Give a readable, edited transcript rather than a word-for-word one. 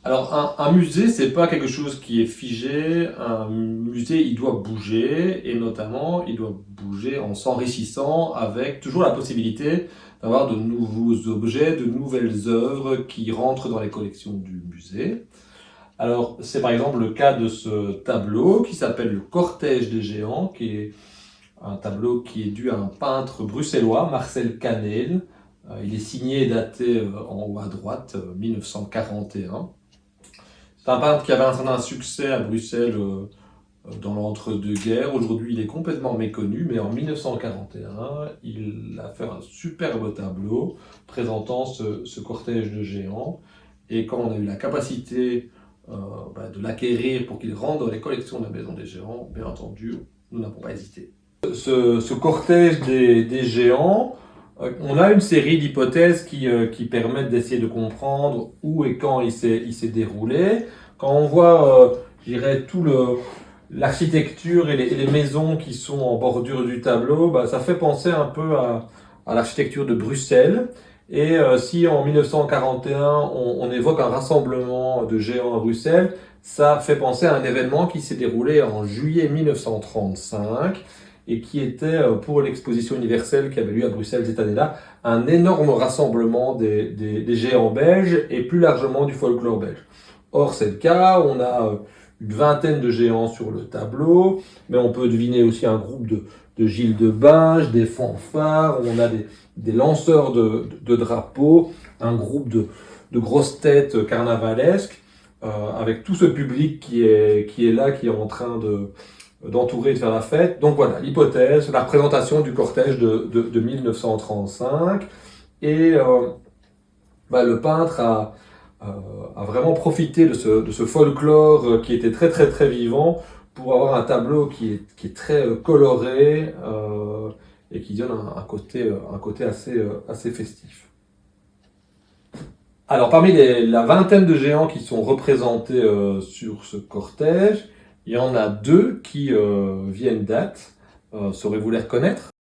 Alors, un musée, c'est pas quelque chose qui est figé. Un musée, il doit bouger, et notamment, il doit bouger en s'enrichissant avec toujours la possibilité d'avoir de nouveaux objets, de nouvelles œuvres qui rentrent dans les collections du musée. Alors, c'est par exemple le cas de ce tableau qui s'appelle Le Cortège des Géants, qui est un tableau qui est dû à un peintre bruxellois, Marcel Canel. Il est signé et daté en haut à droite, 1941. C'est un peintre qui avait un certain succès à Bruxelles dans l'entre-deux-guerres. Aujourd'hui, il est complètement méconnu, mais en 1941, il a fait un superbe tableau présentant ce cortège de géants. Et quand on a eu la capacité de l'acquérir pour qu'il rentre dans les collections de la Maison des Géants, bien entendu, nous n'avons pas hésité. Ce cortège des géants, on a une série d'hypothèses qui permettent d'essayer de comprendre où et quand il s'est déroulé. Quand on voit, je dirais, l'architecture et les maisons qui sont en bordure du tableau, bah, ça fait penser un peu à l'architecture de Bruxelles. Et si en 1941 on évoque un rassemblement de géants à Bruxelles, ça fait penser à un événement qui s'est déroulé en juillet 1935 et qui était, pour l'exposition universelle qui avait lieu à Bruxelles cette année-là, un énorme rassemblement des géants belges et plus largement du folklore belge. Or, c'est le cas, on a une vingtaine de géants sur le tableau, mais on peut deviner aussi un groupe de Gilles de Binge, des fanfares, on a des lanceurs de drapeaux, un groupe de grosses têtes carnavalesques, avec tout ce public qui est là, qui est en train d'entourer et de faire la fête. Donc voilà, l'hypothèse, la représentation du cortège de 1935. Et le peintre a vraiment profité de ce folklore qui était très très très vivant pour avoir un tableau qui est très coloré et qui donne un côté assez festif. Alors parmi la vingtaine de géants qui sont représentés sur ce cortège, il y en a deux qui viennent date. Saurez-vous les reconnaître?